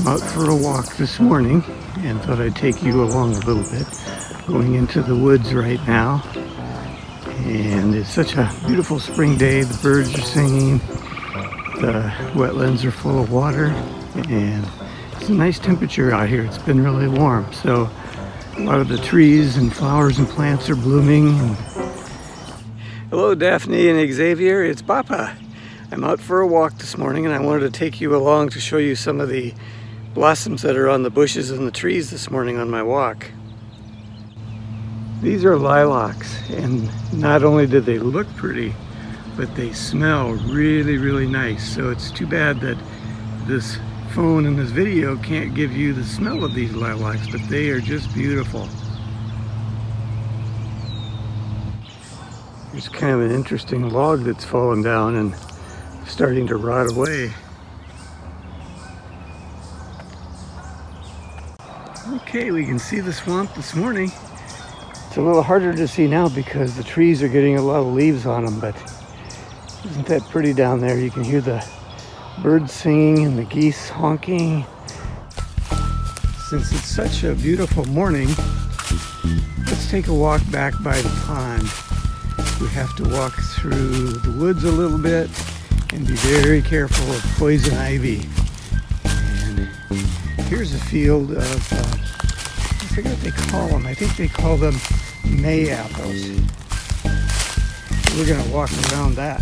out for a walk this morning and thought I'd take you along a little bit. Going into the woods right now, and it's such a beautiful spring day. The birds are singing, the wetlands are full of water, and it's a nice temperature out here. It's been really warm, so a lot of the trees and flowers and plants are blooming. Hello Daphne and Xavier, it's Papa. I'm out for a walk this morning and I wanted to take you along to show you some of the blossoms that are on the bushes and the trees this morning on my walk. These are lilacs, and not only do they look pretty, but they smell really, really nice. So it's too bad that this phone and this video can't give you the smell of these lilacs, but they are just beautiful. There's kind of an interesting log that's fallen down and starting to rot away. Okay, we can see the swamp this morning. It's a little harder to see now because the trees are getting a lot of leaves on them, but isn't that pretty down there? You can hear the birds singing and the geese honking. Since it's such a beautiful morning, let's take a walk back by the pond. We have to walk through the woods a little bit and be very careful of poison ivy. And here's a field of, I forget what they call them. I think they call them May apples. We're going to walk around that.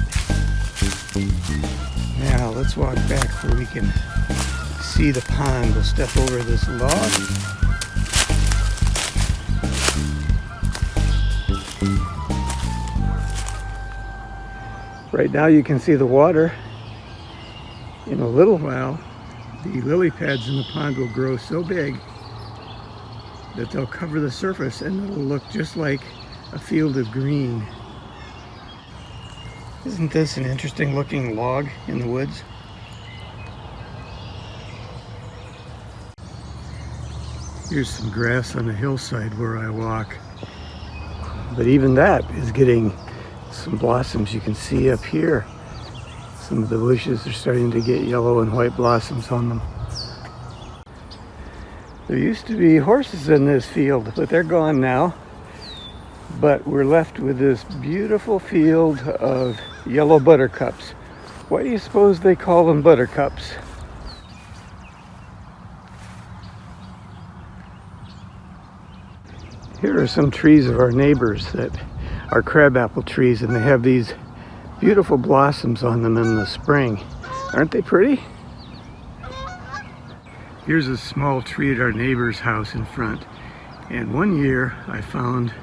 Now let's walk back where we can see the pond. We'll step over this log. Right now you can see the water. In a little while, the lily pads in the pond will grow so big that they'll cover the surface and it'll look just like a field of green. Isn't this an interesting looking log in the woods? Here's some grass on the hillside where I walk. But even that is getting some blossoms. You can see up here, some of the bushes are starting to get yellow and white blossoms on them. There used to be horses in this field, but they're gone now. But we're left with this beautiful field of yellow buttercups. Why do you suppose they call them buttercups? Here are some trees of our neighbors that are crabapple trees, and they have these beautiful blossoms on them in the spring. Aren't they pretty? Here's a small tree at our neighbor's house in front, and one year I found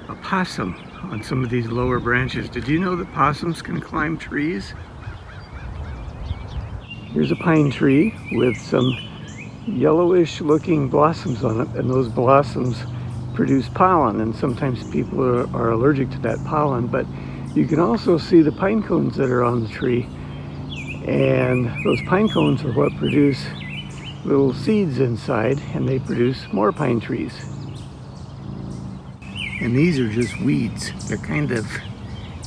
a possum on some of these lower branches. Did you know that possums can climb trees? Here's a pine tree with some yellowish looking blossoms on it, and those blossoms produce pollen, and sometimes people are allergic to that pollen. But you can also see the pine cones that are on the tree, and those pine cones are what produce little seeds inside, and they produce more pine trees. And these are just weeds. They're kind of,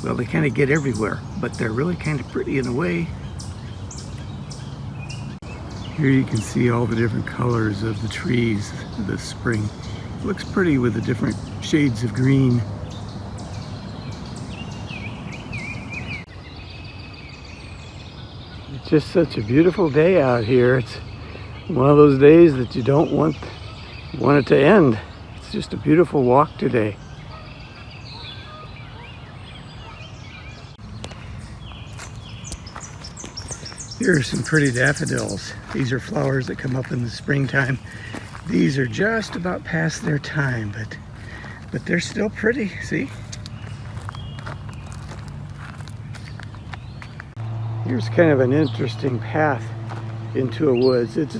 well, they kind of get everywhere, but they're really kind of pretty in a way. Here you can see all the different colors of the trees this spring. It looks pretty with the different shades of green. It's just such a beautiful day out here. It's one of those days that you don't want it to end. It's just a beautiful walk today. Here are some pretty daffodils. These are flowers that come up in the springtime. These are just about past their time, but they're still pretty, see? Here's kind of an interesting path into a woods. It's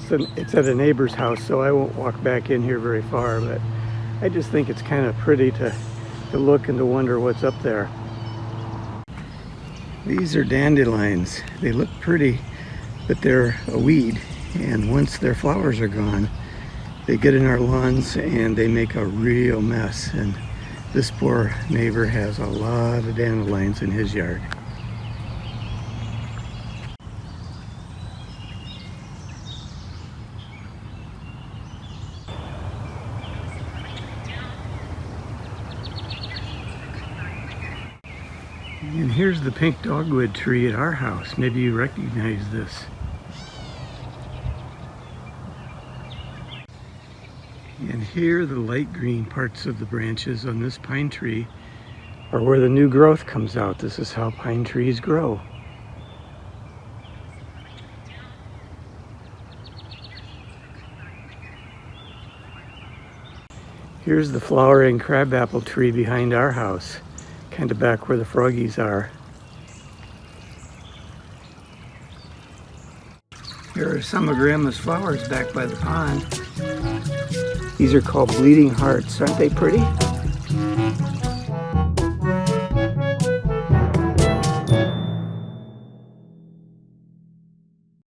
at a neighbor's house, so I won't walk back in here very far, but I just think it's kind of pretty to look and to wonder what's up there. These are dandelions. They look pretty, but they're a weed, and once their flowers are gone, they get in our lawns and they make a real mess. And this poor neighbor has a lot of dandelions in his yard. And here's the pink dogwood tree at our house. Maybe you recognize this. And here the light green parts of the branches on this pine tree are where the new growth comes out. This is how pine trees grow. Here's the flowering crabapple tree behind our house, kind of back where the froggies are. Here are some of Grandma's flowers back by the pond. These are called bleeding hearts. Aren't they pretty?